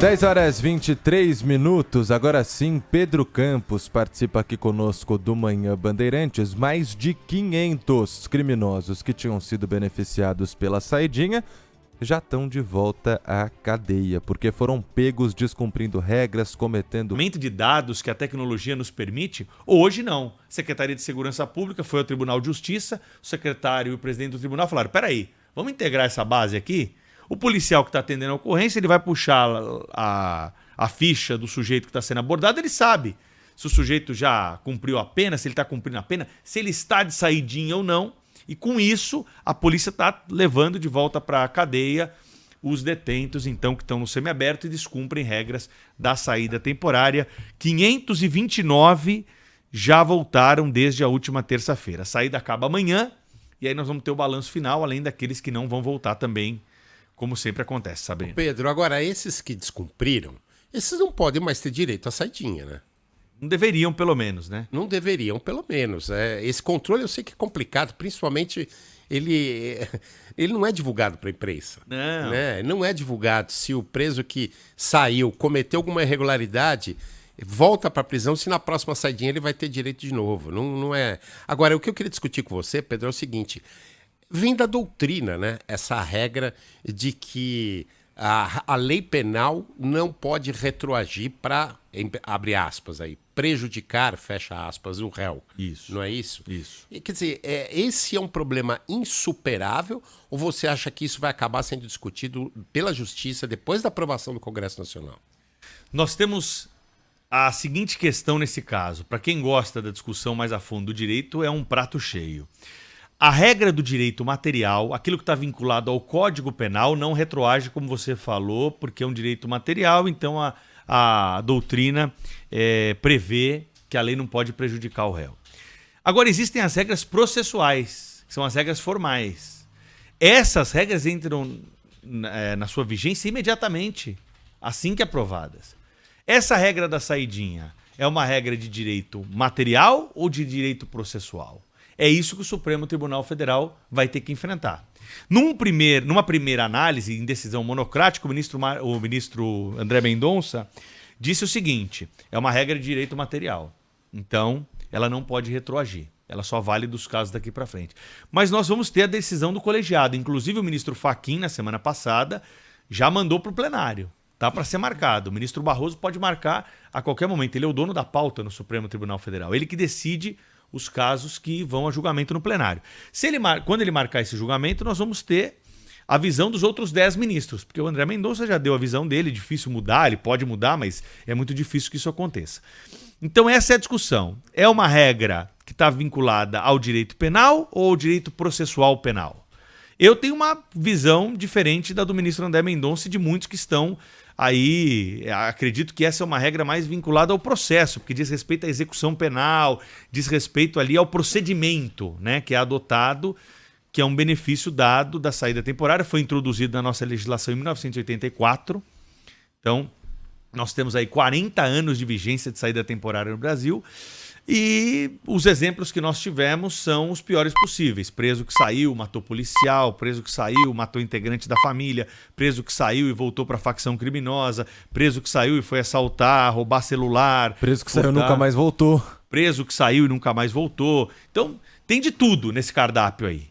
10h23. Agora sim, Pedro Campos participa aqui conosco do Manhã Bandeirantes. Mais de 500 criminosos que tinham sido beneficiados pela saidinha já estão de volta à cadeia, porque foram pegos descumprindo regras, cometendo... Aumento de dados que a tecnologia nos permite, hoje não. Secretaria de Segurança Pública foi ao Tribunal de Justiça, o secretário e o presidente do tribunal falaram, peraí, vamos integrar essa base aqui? O policial que está atendendo a ocorrência, ele vai puxar a ficha do sujeito que está sendo abordado, ele sabe se o sujeito já cumpriu a pena, se ele está cumprindo a pena, se ele está de saidinha ou não. E com isso, a polícia está levando de volta para a cadeia os detentos, então, que estão no semiaberto e descumprem regras da saída temporária. 529 já voltaram desde a última terça-feira. A saída acaba amanhã e aí nós vamos ter o balanço final, além daqueles que não vão voltar também, como sempre acontece, Sabrina. Pedro, agora esses que descumpriram, esses não podem mais ter direito à saidinha, né? Não deveriam, pelo menos, né? Não deveriam, pelo menos. Esse controle eu sei que é complicado, principalmente ele não é divulgado para a imprensa. Não. Né? Não é divulgado se o preso que saiu, cometeu alguma irregularidade, volta para a prisão, se na próxima saidinha ele vai ter direito de novo. Não é. Agora, o que eu queria discutir com você, Pedro, é o seguinte. Vem da doutrina, né? Essa regra de que a lei penal não pode retroagir para, abre aspas aí, prejudicar, fecha aspas, o réu. Isso. Não é isso? Isso. E, quer dizer, esse é um problema insuperável ou você acha que isso vai acabar sendo discutido pela Justiça depois da aprovação do Congresso Nacional? Nós temos a seguinte questão nesse caso. Para quem gosta da discussão mais a fundo do direito, é um prato cheio. A regra do direito material, aquilo que está vinculado ao Código Penal, não retroage, como você falou, porque é um direito material, então a doutrina prevê que a lei não pode prejudicar o réu. Agora, existem as regras processuais, que são as regras formais. Essas regras entram na sua vigência imediatamente, assim que aprovadas. Essa regra da saidinha é uma regra de direito material ou de direito processual? É isso que o Supremo Tribunal Federal vai ter que enfrentar. Numa primeira análise, em decisão monocrática, o ministro André Mendonça disse o seguinte, é uma regra de direito material, então ela não pode retroagir, ela só vale dos casos daqui para frente. Mas nós vamos ter a decisão do colegiado, inclusive o ministro Fachin, na semana passada, já mandou para o plenário, tá para ser marcado. O ministro Barroso pode marcar a qualquer momento, ele é o dono da pauta no Supremo Tribunal Federal, ele que decide os casos que vão a julgamento no plenário. Quando ele marcar esse julgamento, nós vamos ter a visão dos outros 10 ministros, porque o André Mendonça já deu a visão dele, difícil mudar, ele pode mudar, mas é muito difícil que isso aconteça. Então essa é a discussão. É uma regra que está vinculada ao direito penal ou ao direito processual penal? Eu tenho uma visão diferente da do ministro André Mendonça e de muitos que estão aí, acredito que essa é uma regra mais vinculada ao processo, porque diz respeito à execução penal, diz respeito ali ao procedimento, né, que é adotado, que é um benefício dado da saída temporária, foi introduzido na nossa legislação em 1984. Então, nós temos aí 40 anos de vigência de saída temporária no Brasil. E os exemplos que nós tivemos são os piores possíveis. Preso que saiu, matou policial, preso que saiu, matou integrante da família, preso que saiu e voltou para a facção criminosa, preso que saiu e foi assaltar, roubar celular. Preso que saiu e nunca mais voltou. Preso que saiu e nunca mais voltou. Então, tem de tudo nesse cardápio aí.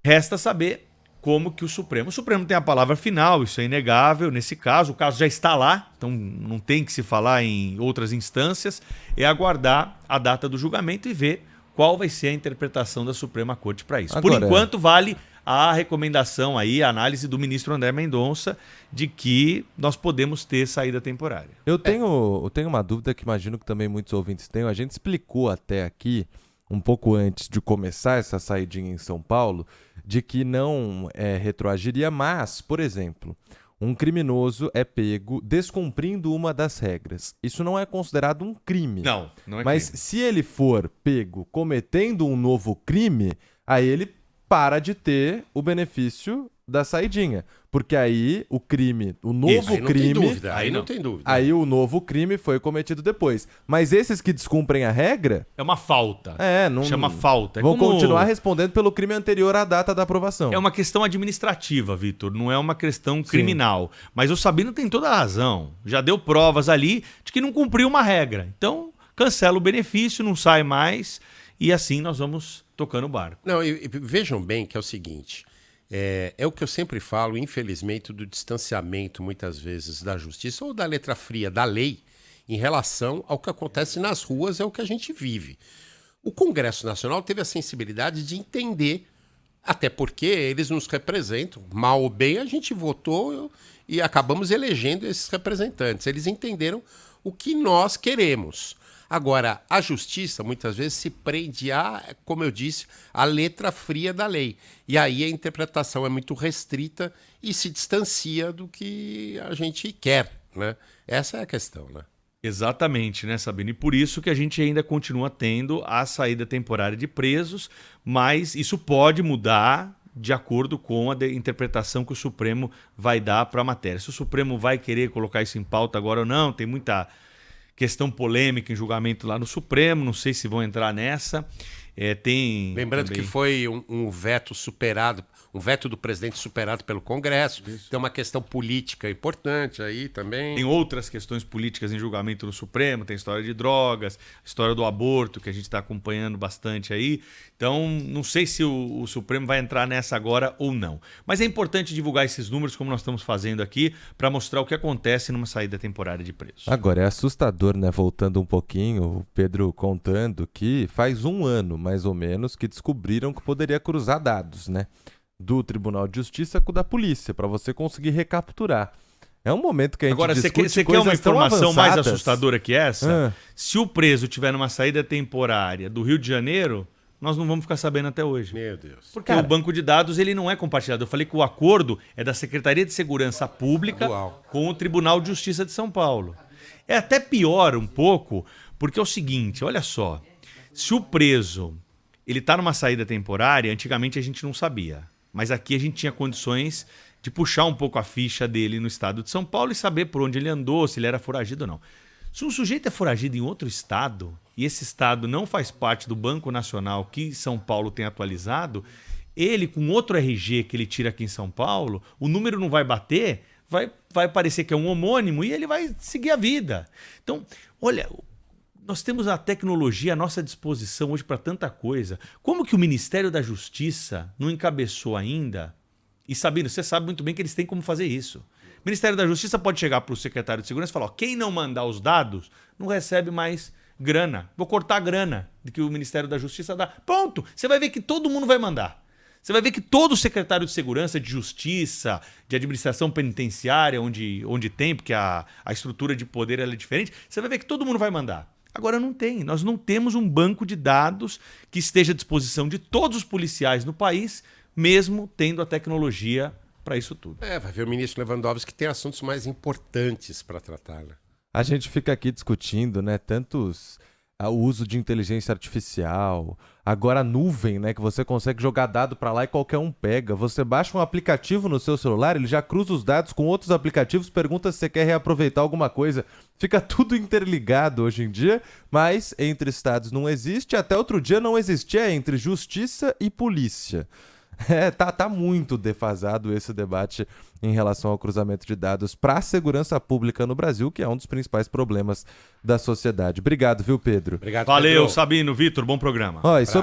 Resta saber como que o Supremo tem a palavra final, isso é inegável nesse caso, o caso já está lá, então não tem que se falar em outras instâncias, é aguardar a data do julgamento e ver qual vai ser a interpretação da Suprema Corte para isso. Agora, por enquanto vale a recomendação aí, a análise do ministro André Mendonça de que nós podemos ter saída temporária. Eu tenho uma dúvida que imagino que também muitos ouvintes tenham, a gente explicou até aqui, um pouco antes de começar essa saidinha em São Paulo, de que não retroagiria, mas, por exemplo, um criminoso é pego descumprindo uma das regras. Isso não é considerado um crime. Não é mas crime. Se ele for pego cometendo um novo crime, aí ele para de ter o benefício da saidinha. Porque aí o crime, o novo Isso, aí não crime... tem dúvida, aí não. não tem dúvida. Aí o novo crime foi cometido depois. Mas esses que descumprem a regra... É uma falta. não Chama falta. É vão como- continuar respondendo pelo crime anterior à data da aprovação. É uma questão administrativa, Vitor, não é uma questão criminal. Mas o Sabino tem toda a razão. Já deu provas ali de que não cumpriu uma regra. Então, cancela o benefício, não sai mais e assim nós vamos tocando o barco. Não, e vejam bem que é o seguinte, é o que eu sempre falo, infelizmente, do distanciamento, muitas vezes, da justiça ou da letra fria da lei em relação ao que acontece nas ruas, é o que a gente vive. O Congresso Nacional teve a sensibilidade de entender, até porque eles nos representam, mal ou bem, a gente votou e acabamos elegendo esses representantes. Eles entenderam o que nós queremos. Agora, a justiça muitas vezes se prende a, como eu disse, a letra fria da lei. E aí a interpretação é muito restrita e se distancia do que a gente quer, né? Essa é a questão, né? Exatamente, né, Sabino? E por isso que a gente ainda continua tendo a saída temporária de presos, mas isso pode mudar de acordo com a interpretação que o Supremo vai dar para a matéria. Se o Supremo vai querer colocar isso em pauta agora ou não, tem muita questão polêmica em julgamento lá no Supremo, não sei se vão entrar nessa. Lembrando também... que foi um veto superado, um veto do presidente superado pelo Congresso. Isso. Tem uma questão política importante aí também. Tem outras questões políticas em julgamento no Supremo, tem história de drogas, história do aborto, que a gente está acompanhando bastante aí. Então, não sei se o Supremo vai entrar nessa agora ou não. Mas é importante divulgar esses números, como nós estamos fazendo aqui, para mostrar o que acontece numa saída temporária de presos. Agora, é assustador, né? Voltando um pouquinho, o Pedro contando que faz um ano, mais ou menos, que descobriram que poderia cruzar dados, né? Do Tribunal de Justiça com o da polícia, para você conseguir recapturar. É um momento que a gente Agora, discute você quer uma informação mais assustadora que essa? Ah. Se o preso tiver numa saída temporária do Rio de Janeiro, nós não vamos ficar sabendo até hoje. Meu Deus. Porque o banco de dados ele não é compartilhado. Eu falei que o acordo é da Secretaria de Segurança Pública com o Tribunal de Justiça de São Paulo. É até pior um pouco, porque é o seguinte, olha só. Se o preso ele está numa saída temporária, antigamente a gente não sabia. Mas aqui a gente tinha condições de puxar um pouco a ficha dele no estado de São Paulo e saber por onde ele andou, se ele era foragido ou não. Se um sujeito é foragido em outro estado, e esse estado não faz parte do Banco Nacional que São Paulo tem atualizado, ele, com outro RG que ele tira aqui em São Paulo, o número não vai bater, vai parecer que é um homônimo e ele vai seguir a vida. Então, olha... Nós temos a tecnologia à nossa disposição hoje para tanta coisa. Como que o Ministério da Justiça não encabeçou ainda? E Sabino, você sabe muito bem que eles têm como fazer isso. O Ministério da Justiça pode chegar para o secretário de Segurança e falar, ó, quem não mandar os dados não recebe mais grana. Vou cortar a grana que o Ministério da Justiça dá. Ponto! Você vai ver que todo mundo vai mandar. Você vai ver que todo secretário de Segurança, de Justiça, de Administração Penitenciária, onde tem, porque a estrutura de poder ela é diferente, você vai ver que todo mundo vai mandar. Agora não tem. Nós não temos um banco de dados que esteja à disposição de todos os policiais no país, mesmo tendo a tecnologia para isso tudo. Vai ver o ministro Lewandowski que tem assuntos mais importantes para tratar, né? A gente fica aqui discutindo, né, o uso de inteligência artificial, agora a nuvem, né, que você consegue jogar dado para lá e qualquer um pega. Você baixa um aplicativo no seu celular, ele já cruza os dados com outros aplicativos, pergunta se você quer reaproveitar alguma coisa. Fica tudo interligado hoje em dia, mas entre estados não existe, até outro dia não existia entre justiça e polícia. Tá muito defasado esse debate em relação ao cruzamento de dados para a segurança pública no Brasil, que é um dos principais problemas da sociedade. Obrigado, viu, Pedro? Obrigado, Valeu, Pedro. Sabino, Vitor, bom programa. Ó, e sobre